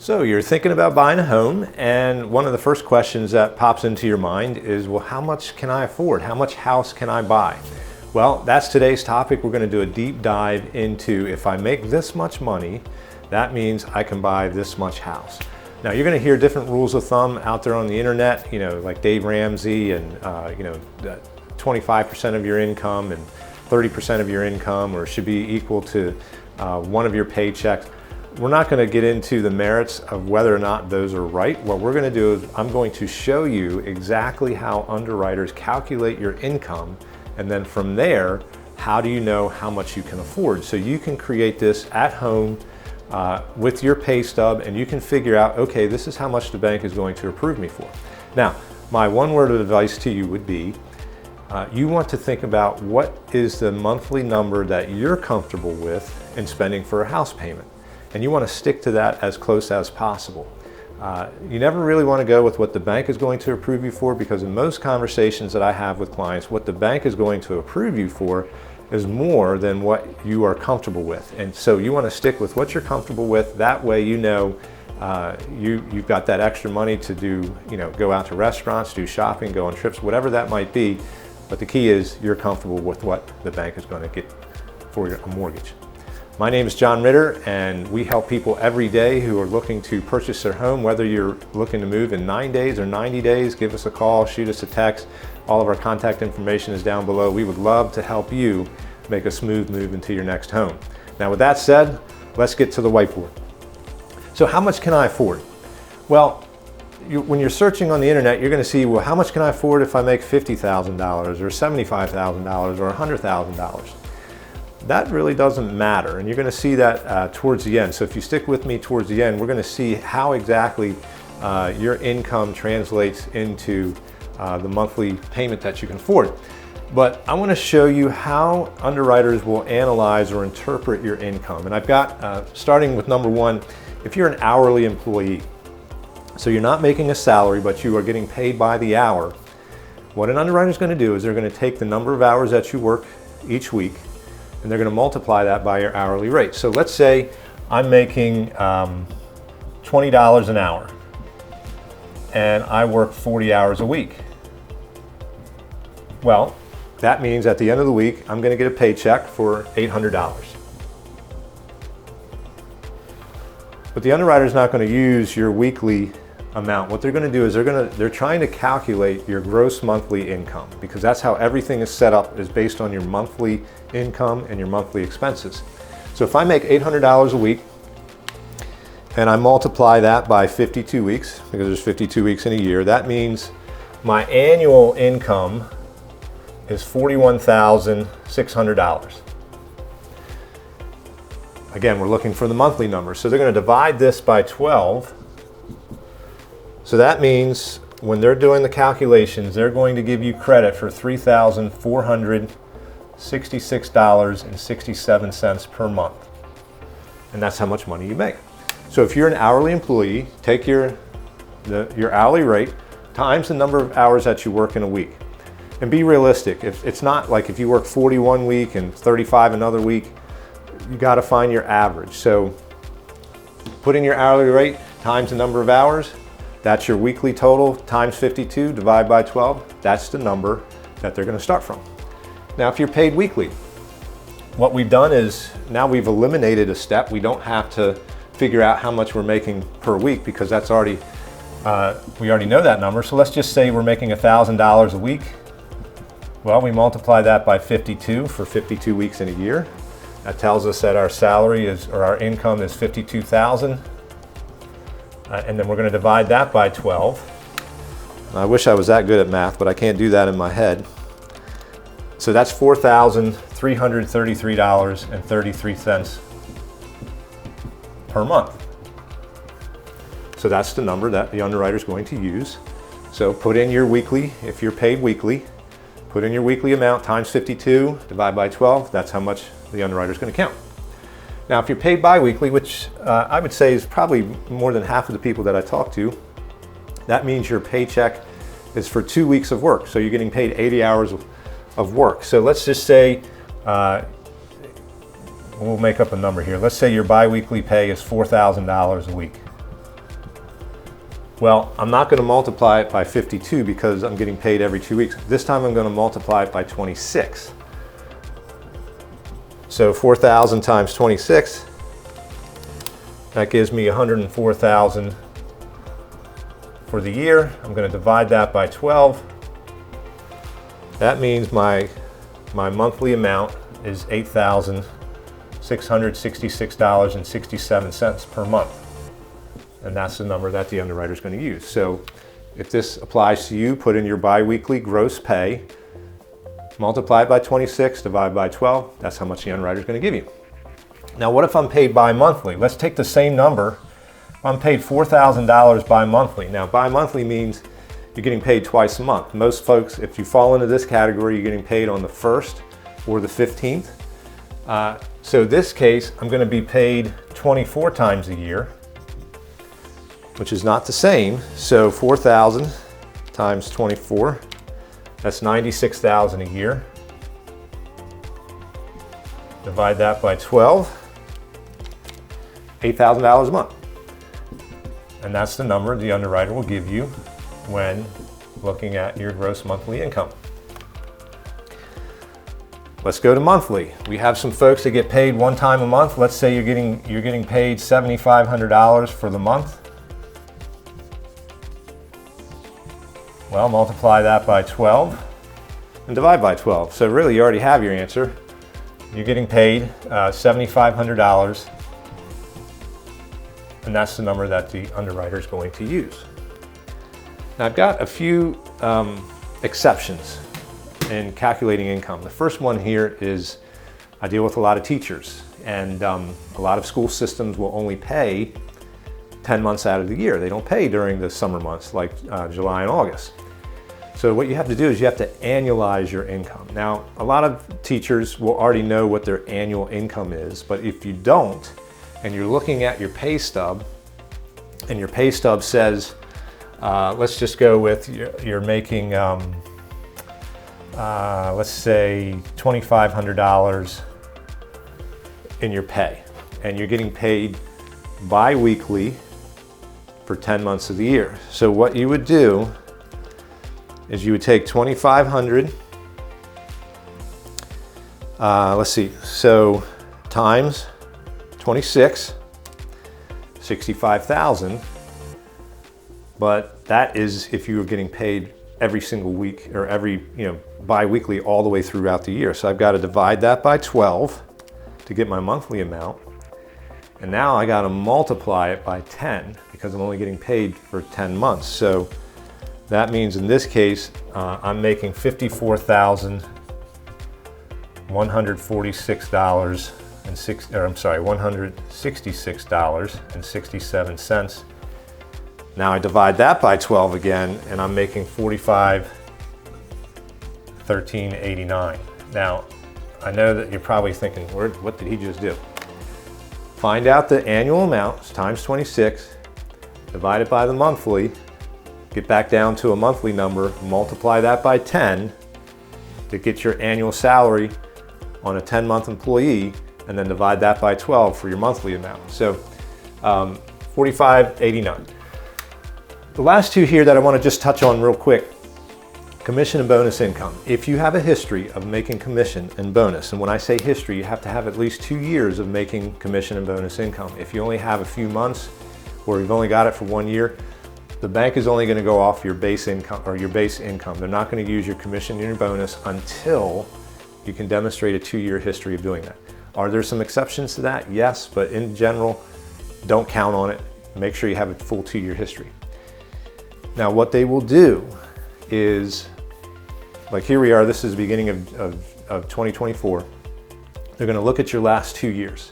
So you're thinking about buying a home, and one of the first questions that pops into your mind is, well, how much can I afford? How much house can I buy? Well, that's today's topic. We're going to do a deep dive into, if I make this much money, that means I can buy this much house. Now, you're going to hear different rules of thumb out there on the internet, like Dave Ramsey and 25% of your income and 30% of your income, or should be equal to one of your paychecks. We're not going to get into the merits of whether or not those are right. What we're going to do is I'm going to show you exactly how underwriters calculate your income, and then from there, how do you know how much you can afford? So you can create this at home with your pay stub, and you can figure out, okay, this is how much the bank is going to approve me for. Now, my one word of advice to you would be, you want to think about what is the monthly number that you're comfortable with in spending for a house payment. And you want to stick to that as close as possible. You never really want to go with what the bank is going to approve you for, because in most conversations that I have with clients, what the bank is going to approve you for is more than what you are comfortable with. And so you want to stick with what you're comfortable with. That way you've got that extra money to do, go out to restaurants, do shopping, go on trips, whatever that might be. But the key is you're comfortable with what the bank is going to get for your mortgage. My name is John Ritter, and we help people every day who are looking to purchase their home. Whether you're looking to move in 9 days or 90 days, give us a call, shoot us a text. All of our contact information is down below. We would love to help you make a smooth move into your next home. Now, with that said, let's get to the whiteboard. So how much can I afford? Well, when you're searching on the internet, you're going to see, well, how much can I afford if I make $50,000 or $75,000 or $100,000? That really doesn't matter, and you're going to see that towards the end. So if you stick with me towards the end, we're going to see how exactly your income translates into the monthly payment that you can afford. But I want to show you how underwriters will analyze or interpret your income. And I've got, starting with number one, if you're an hourly employee, so you're not making a salary, but you are getting paid by the hour, what an underwriter is going to do is they're going to take the number of hours that you work each week, and they're going to multiply that by your hourly rate. So let's say I'm making $20 an hour, and I work 40 hours a week. Well, that means at the end of the week, I'm going to get a paycheck for $800. But the underwriter is not going to use your weekly amount. What they're going to do is they're trying to calculate your gross monthly income, because that's how everything is set up, is based on your monthly income and your monthly expenses. So if I make $800 a week and I multiply that by 52 weeks, because there's 52 weeks in a year, that means my annual income is $41,600. Again, we're looking for the monthly number. So they're going to divide this by 12. So that means when they're doing the calculations, they're going to give you credit for $3,466.67 per month. And that's how much money you make. So if you're an hourly employee, take your hourly rate times the number of hours that you work in a week. And be realistic. It's not like if you work 40 one week and 35 another week, you got to find your average. So put in your hourly rate times the number of hours. That's your weekly total times 52, divide by 12. That's the number that they're going to start from. Now, if you're paid weekly, what we've done is now we've eliminated a step. We don't have to figure out how much we're making per week, because that's already, we already know that number. So let's just say we're making $1,000 a week. Well, we multiply that by 52 for 52 weeks in a year. That tells us that our salary is, or our income is $52,000. And then we're going to divide that by 12. I wish I was that good at math, but I can't do that in my head. So that's $4,333.33 per month. So that's the number that the underwriter is going to use. So put in your weekly, if you're paid weekly, put in your weekly amount times 52, divide by 12. That's how much the underwriter is going to count. Now, if you're paid bi-weekly, which I would say is probably more than half of the people that I talk to, that means your paycheck is for 2 weeks of work. So you're getting paid 80 hours of work. So let's just say, we'll make up a number here. Let's say your bi-weekly pay is $4,000 a week. Well, I'm not going to multiply it by 52 because I'm getting paid every 2 weeks. This time I'm going to multiply it by 26. So 4,000 times 26, that gives me 104,000 for the year. I'm going to divide that by 12. That means my monthly amount is $8,666.67 per month. And that's the number that the underwriter is going to use. So if this applies to you, put in your biweekly gross pay, multiply it by 26, divide by 12. That's how much the underwriter is going to give you. Now, what if I'm paid bi-monthly? Let's take the same number. I'm paid $4,000 bi-monthly. Now, bi-monthly means you're getting paid twice a month. Most folks, if you fall into this category, you're getting paid on the 1st or the 15th. So in this case, I'm going to be paid 24 times a year, which is not the same. So 4,000 times 24, that's 96,000 a year. Divide that by 12, $8,000 a month. And that's the number the underwriter will give you when looking at your gross monthly income. Let's go to monthly. We have some folks that get paid one time a month. Let's say you're getting paid $7,500 for the month. Well, multiply that by 12 and divide by 12. So really, you already have your answer. You're getting paid $7,500, and that's the number that the underwriter is going to use. Now, I've got a few exceptions in calculating income. The first one here is I deal with a lot of teachers, and a lot of school systems will only pay 10 months out of the year. They don't pay during the summer months like July and August. So what you have to do is you have to annualize your income. Now, a lot of teachers will already know what their annual income is, but if you don't, and you're looking at your pay stub, and your pay stub says, let's just go with you're making, let's say $2,500 in your pay, and you're getting paid bi-weekly for 10 months of the year. So what you would do is you would take 2,500, let's see, so times 26, 65,000, but that is if you were getting paid every single week or every, bi-weekly all the way throughout the year. So I've got to divide that by 12 to get my monthly amount. And now I got to multiply it by 10 because I'm only getting paid for 10 months. So that means in this case, I'm making $166.67. Now I divide that by 12 again, and I'm making $45,1389. Now, I know that you're probably thinking, what did he just do? Find out the annual amount times 26, divide it by the monthly, get back down to a monthly number, multiply that by 10 to get your annual salary on a 10-month employee, and then divide that by 12 for your monthly amount. So $45,089. The last two here that I want to just touch on real quick, commission and bonus income. If you have a history of making commission and bonus, and when I say history, you have to have at least 2 years of making commission and bonus income. If you only have a few months or you've only got it for 1 year, the bank is only going to go off your base income or your base income. They're not going to use your commission and your bonus until you can demonstrate a 2-year history of doing that. Are there some exceptions to that? Yes, but in general, don't count on it. Make sure you have a full 2-year history. Now, what they will do is, like here we are, this is the beginning of 2024. They're going to look at your last 2 years.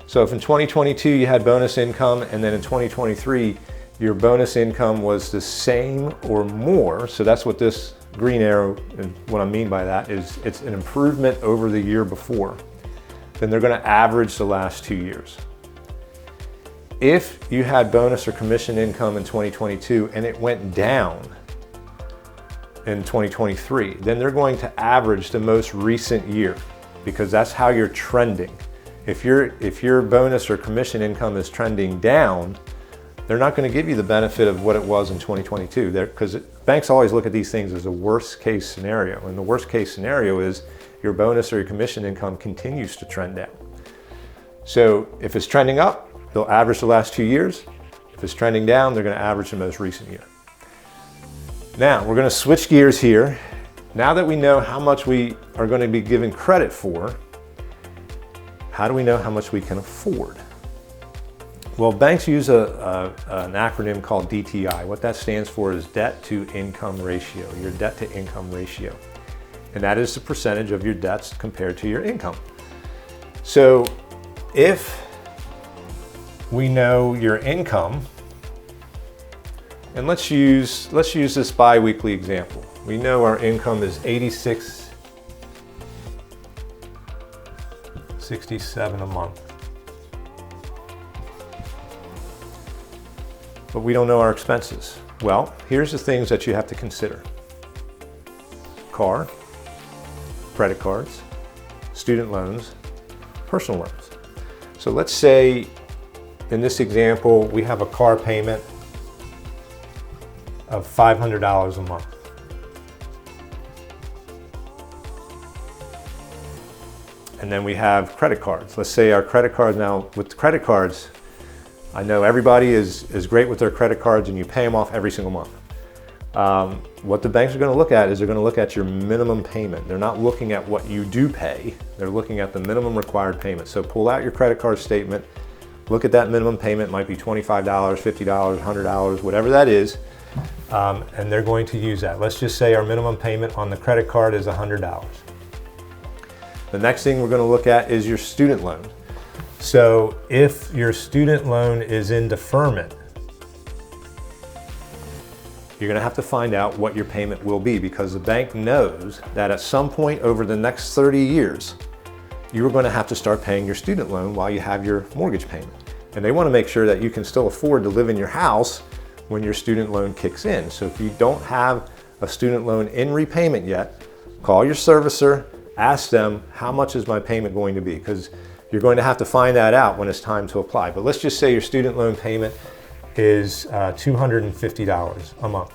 So if in 2022 you had bonus income, and then in 2023 your bonus income was the same or more, so that's what this green arrow, and what I mean by that is it's an improvement over the year before, then they're going to average the last 2 years. If you had bonus or commission income in 2022 and it went down in 2023, then they're going to average the most recent year, because that's how you're trending. If your bonus or commission income is trending down, they're not going to give you the benefit of what it was in 2022. Because banks always look at these things as a worst case scenario. And the worst case scenario is your bonus or your commission income continues to trend down. So if it's trending up, they'll average the last 2 years. If it's trending down, they're going to average the most recent year. Now, we're going to switch gears here. Now that we know how much we are going to be given credit for, how do we know how much we can afford? Well, banks use an acronym called DTI. What that stands for is debt to income ratio, your debt to income ratio. And that is the percentage of your debts compared to your income. So if we know your income, and let's use this bi-weekly example. We know our income is $86.67 a month. But we don't know our expenses. Well, here's the things that you have to consider. Car, credit cards, student loans, personal loans. So let's say in this example, we have a car payment of $500 a month. And then we have credit cards. Let's say our credit cards now, with credit cards, I know everybody is great with their credit cards and you pay them off every single month. What the banks are going to look at is they're going to look at your minimum payment. They're not looking at what you do pay. They're looking at the minimum required payment. So pull out your credit card statement, look at that minimum payment. It might be $25, $50, $100, whatever that is. And they're going to use that. Let's just say our minimum payment on the credit card is $100. The next thing we're going to look at is your student loan. So if your student loan is in deferment, you're going to have to find out what your payment will be, because the bank knows that at some point over the next 30 years, you're going to have to start paying your student loan while you have your mortgage payment. And they want to make sure that you can still afford to live in your house when your student loan kicks in. So if you don't have a student loan in repayment yet, call your servicer, ask them, how much is my payment going to be? Because you're going to have to find that out when it's time to apply. But let's just say your student loan payment is $250 a month.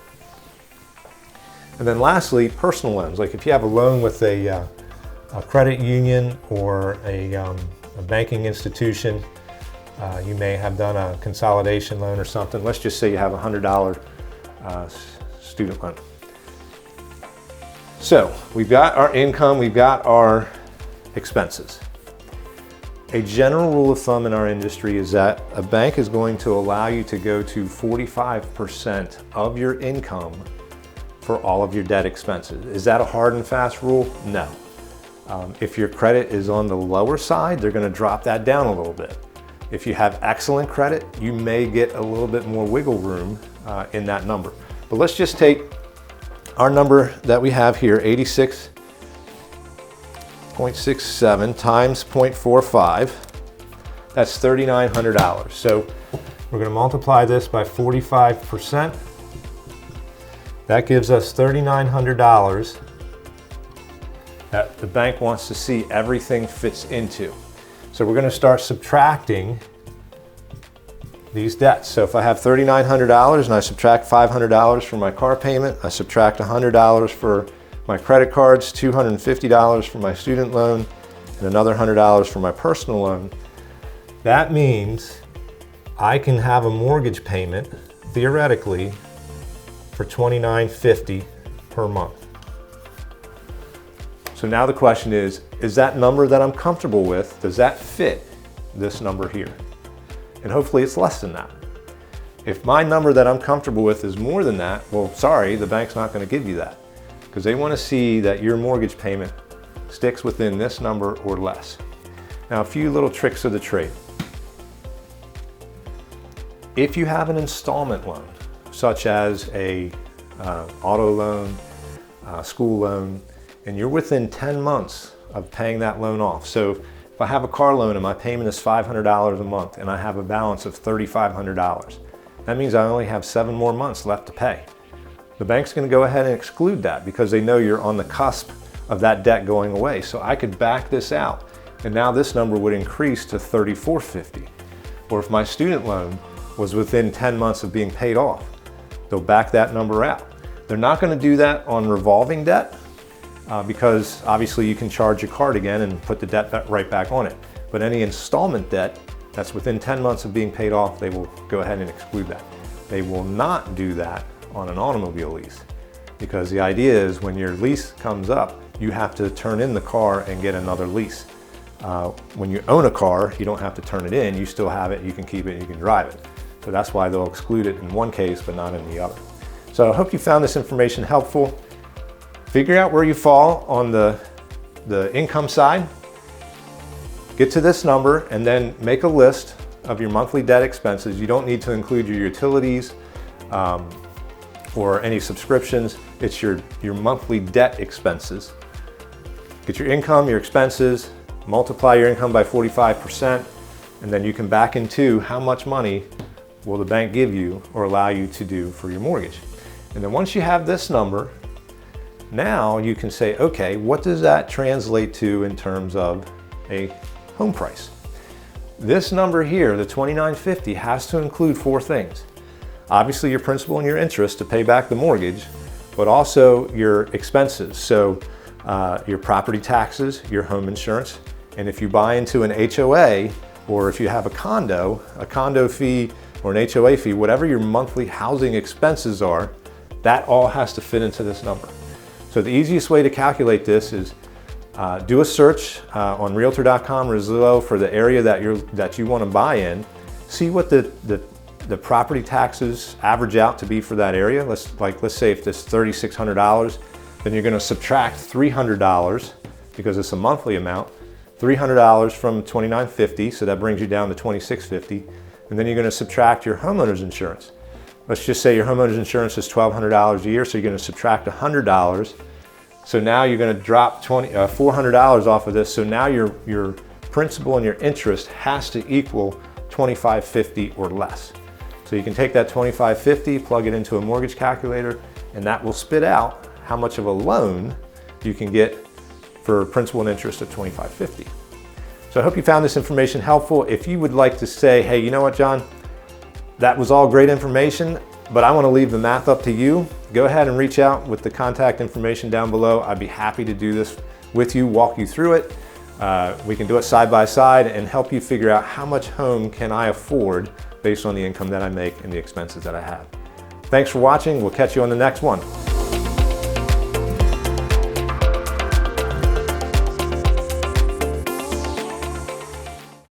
And then lastly, personal loans. Like if you have a loan with a credit union or a banking institution, you may have done a consolidation loan or something. Let's just say you have a $100 student loan. So we've got our income, we've got our expenses. A general rule of thumb in our industry is that a bank is going to allow you to go to 45% of your income for all of your debt expenses. Is that a hard and fast rule? No. If your credit is on the lower side, they're going to drop that down a little bit. If you have excellent credit, you may get a little bit more wiggle room in that number. But let's just take our number that we have here, 86.67 times 0.45. That's $3,900. So we're going to multiply this by 45%. That gives us $3,900 that the bank wants to see everything fits into. So we're going to start subtracting these debts. So if I have $3,900 and I subtract $500 for my car payment, I subtract $100 for my credit cards, $250 for my student loan, and another $100 for my personal loan, that means I can have a mortgage payment, theoretically, for $2,950 per month. So now the question is that number that I'm comfortable with, does that fit this number here? And hopefully it's less than that. If my number that I'm comfortable with is more than that, well, sorry, the bank's not going to give you that, because they want to see that your mortgage payment sticks within this number or less. Now, a few little tricks of the trade. If you have an installment loan, such as a auto loan, school loan, and you're within 10 months of paying that loan off. So if I have a car loan and my payment is $500 a month and I have a balance of $3,500, that means I only have 7 more months left to pay. The bank's going to go ahead and exclude that because they know you're on the cusp of that debt going away. So I could back this out, and now this number would increase to $3,450. Or if my student loan was within 10 months of being paid off. They'll back that number out. They're not going to do that on revolving debt because obviously you can charge your card again and put the debt right back on it. But any installment debt that's within 10 months of being paid off, they will go ahead and exclude that. They will not do that on an automobile lease because the idea is when your lease comes up, you have to turn in the car and get another lease. When you own a car, you don't have to turn it in, you still have it, you can keep it, you can drive it. So that's why they'll exclude it in one case but not in the other. So I hope you found this information helpful. Figure out where you fall on the income side. Get to this number and then make a list of your monthly debt expenses. You don't need to include your utilities or any subscriptions. It's your monthly debt expenses. Get your income, your expenses, multiply your income by 45%, and then you can back into how much money will the bank give you or allow you to do for your mortgage. And then once you have this number, now you can say, okay, what does that translate to in terms of a home price? This number here, the $2,950, has to include 4 things. Obviously your principal and your interest to pay back the mortgage, but also your expenses. So your property taxes, your home insurance, and if you buy into an HOA or if you have a condo fee or an HOA fee, whatever your monthly housing expenses are, that all has to fit into this number. So the easiest way to calculate this is do a search on Realtor.com or Zillow for the area that you want to buy in. See what the property taxes average out to be for that area. Let's say if it's $3,600, then you're going to subtract $300 because it's a monthly amount. $300 from $2,950, so that brings you down to $2,650, and then you're going to subtract your homeowner's insurance. Let's just say your homeowner's insurance is $1,200 a year, so you're going to subtract $100. So now you're going to drop $400 off of this. So now your principal and your interest has to equal $2,550 or less. So you can take that $2,550, plug it into a mortgage calculator, and that will spit out how much of a loan you can get for principal and interest of $2,550. So I hope you found this information helpful. If you would like to say, hey, you know what, John, that was all great information, but I want to leave the math up to you, go ahead and reach out with the contact information down below. I'd be happy to do this with you, walk you through it. We can do it side by side and help you figure out how much home can I afford based on the income that I make and the expenses that I have. Thanks for watching. We'll catch you on the next one.